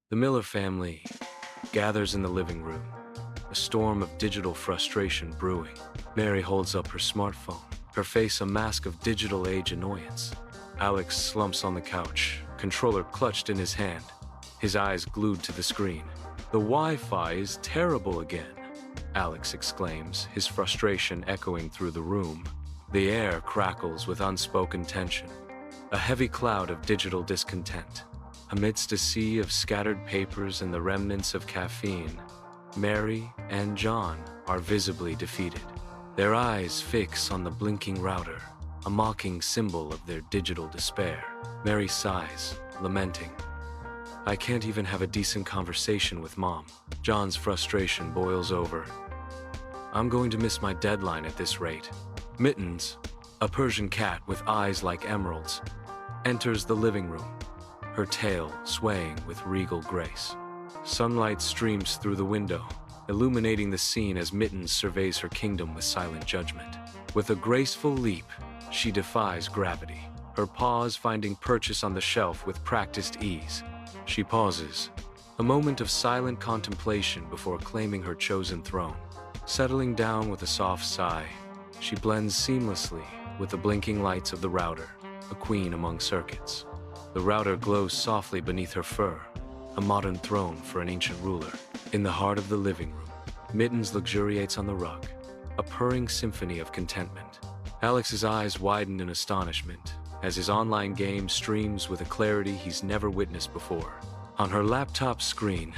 The Miller family gathers in the living room, a storm of digital frustration brewing. Mary holds up her smartphone, her face a mask of digital age annoyance. Alex slumps on the couch, controller clutched in his hand, his eyes glued to the screen. "The Wi-Fi is terrible again," Alex exclaims, his frustration echoing through the room. The air crackles with unspoken tension, a heavy cloud of digital discontent. Amidst a sea of scattered papers and the remnants of caffeine, Mary and John are visibly defeated. Their eyes fix on the blinking router, a mocking symbol of their digital despair. Mary sighs, lamenting, "I can't even have a decent conversation with Mom." John's frustration boils over. "I'm going to miss my deadline at this rate." Mittens, a Persian cat with eyes like emeralds, enters the living room, her tail swaying with regal grace. Sunlight streams through the window, illuminating the scene as Mittens surveys her kingdom with silent judgment. With a graceful leap, she defies gravity, her paws finding purchase on the shelf with practiced ease. She pauses, a moment of silent contemplation before claiming her chosen throne. Settling down with a soft sigh, she blends seamlessly with the blinking lights of the router, a queen among circuits. The router glows softly beneath her fur, a modern throne for an ancient ruler. In the heart of the living room, Mittens luxuriates on the rug, a purring symphony of contentment. Alex's eyes widen in astonishment as his online game streams with a clarity he's never witnessed before. On her laptop screen,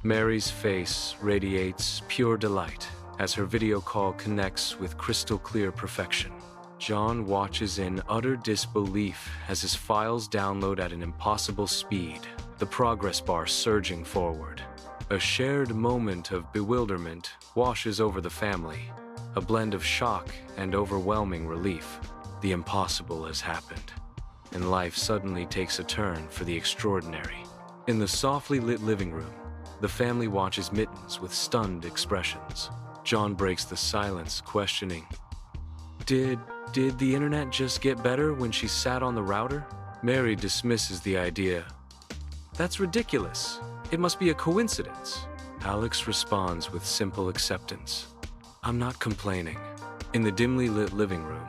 Mary's face radiates pure delight as her video call connects with crystal clear perfection. John watches in utter disbelief as his files download at an impossible speed, the progress bar surging forward. A shared moment of bewilderment washes over the family, a blend of shock and overwhelming relief. The impossible has happened, and life suddenly takes a turn for the extraordinary. In the softly lit living room, the family watches Mittens with stunned expressions. John breaks the silence, questioning, Did the internet just get better when she sat on the router?" Mary dismisses the idea. "That's ridiculous. It must be a coincidence." Alex responds with simple acceptance. "I'm not complaining." In the dimly lit living room,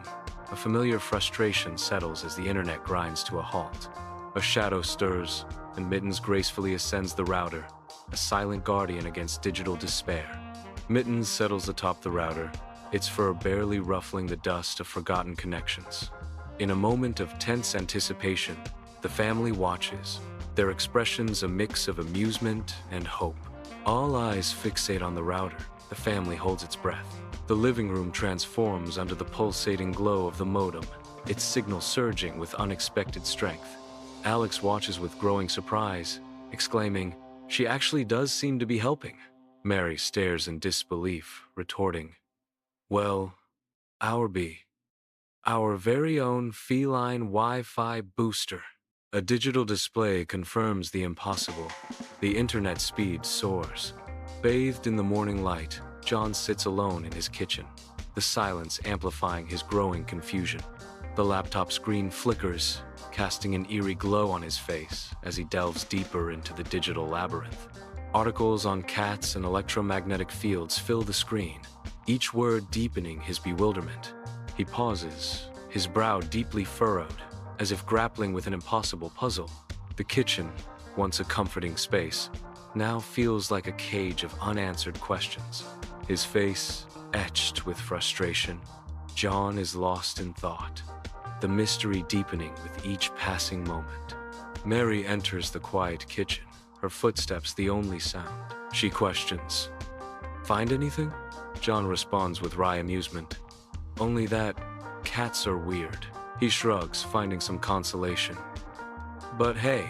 a familiar frustration settles as the internet grinds to a halt. A shadow stirs, and Mittens gracefully ascends the router, a silent guardian against digital despair. Mittens settles atop the router, its fur barely ruffling the dust of forgotten connections. In a moment of tense anticipation, the family watches, their expressions a mix of amusement and hope. All eyes fixate on the router. The family holds its breath. The living room transforms under the pulsating glow of the modem, its signal surging with unexpected strength. Alex watches with growing surprise, exclaiming, "She actually does seem to be helping." Mary stares in disbelief, retorting, "Well, our very own feline Wi-Fi booster." A digital display confirms the impossible. The internet speed soars. Bathed in the morning light, John sits alone in his kitchen, the silence amplifying his growing confusion. The laptop screen flickers, casting an eerie glow on his face as he delves deeper into the digital labyrinth. Articles on cats and electromagnetic fields fill the screen, each word deepening his bewilderment. He pauses, his brow deeply furrowed, as if grappling with an impossible puzzle. The kitchen, once a comforting space, now feels like a cage of unanswered questions. His face etched with frustration, John is lost in thought, the mystery deepening with each passing moment. Mary enters the quiet kitchen, her footsteps the only sound. She questions, "Find anything?" John responds with wry amusement, "Only that cats are weird." He shrugs, finding some consolation. "But hey,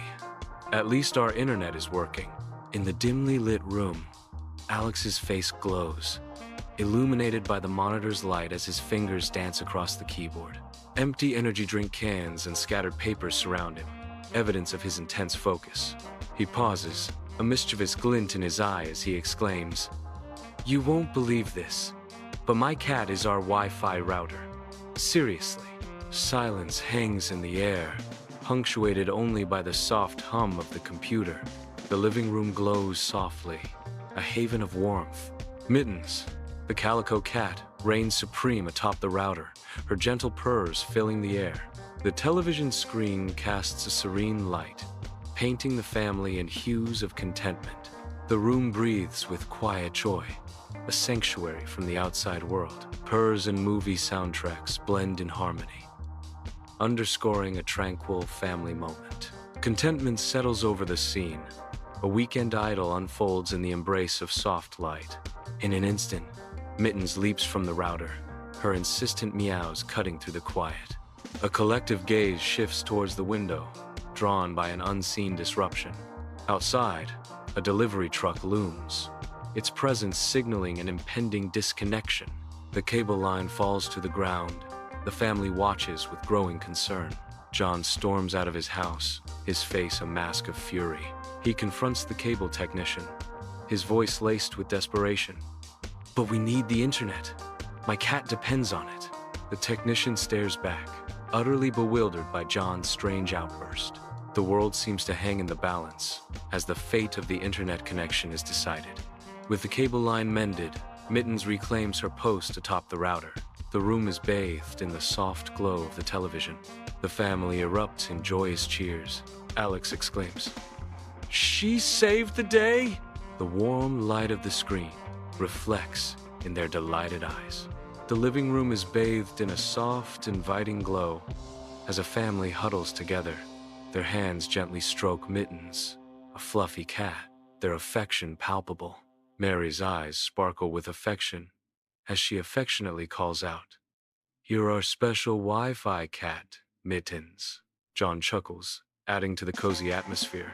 at least our internet is working." In the dimly lit room, Alex's face glows, illuminated by the monitor's light as his fingers dance across the keyboard. Empty energy drink cans and scattered papers surround him, evidence of his intense focus. He pauses, a mischievous glint in his eye as he exclaims, "You won't believe this, but my cat is our Wi-Fi router. Seriously." Silence hangs in the air, punctuated only by the soft hum of the computer. The living room glows softly, a haven of warmth. Mittens, the calico cat, reigns supreme atop the router, her gentle purrs filling the air. The television screen casts a serene light, painting the family in hues of contentment. The room breathes with quiet joy, a sanctuary from the outside world. Purrs and movie soundtracks blend in harmony, underscoring a tranquil family moment. Contentment settles over the scene. A weekend idyll unfolds in the embrace of soft light. In an instant, Mittens leaps from the router, her insistent meows cutting through the quiet. A collective gaze shifts towards the window, drawn by an unseen disruption. Outside, a delivery truck looms, its presence signaling an impending disconnection. The cable line falls to the ground. The family watches with growing concern. John storms out of his house, his face a mask of fury. He confronts the cable technician, his voice laced with desperation. "But we need the internet. My cat depends on it." The technician stares back, utterly bewildered by John's strange outburst. The world seems to hang in the balance as the fate of the internet connection is decided. With the cable line mended, Mittens reclaims her post atop the router. The room is bathed in the soft glow of the television. The family erupts in joyous cheers. Alex exclaims, "She saved the day!" The warm light of the screen reflects in their delighted eyes. The living room is bathed in a soft, inviting glow as a family huddles together. Their hands gently stroke Mittens, a fluffy cat, their affection palpable. Mary's eyes sparkle with affection as she affectionately calls out, "You're our special Wi-Fi cat, Mittens." John chuckles, adding to the cozy atmosphere.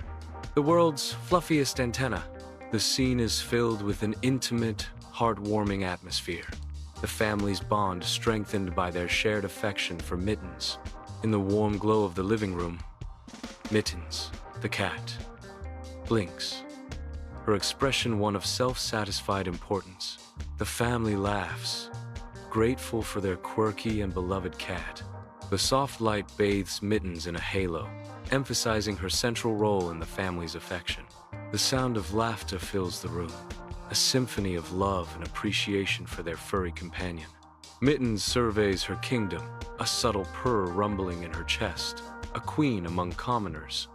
The world's fluffiest antenna. The scene is filled with an intimate, heartwarming atmosphere. The family's bond strengthened by their shared affection for Mittens. In the warm glow of the living room, Mittens, the cat, blinks, her expression one of self-satisfied importance. The family laughs, grateful for their quirky and beloved cat. The soft light bathes Mittens in a halo, emphasizing her central role in the family's affection. The sound of laughter fills the room, a symphony of love and appreciation for their furry companion. Mittens surveys her kingdom, a subtle purr rumbling in her chest, a queen among commoners.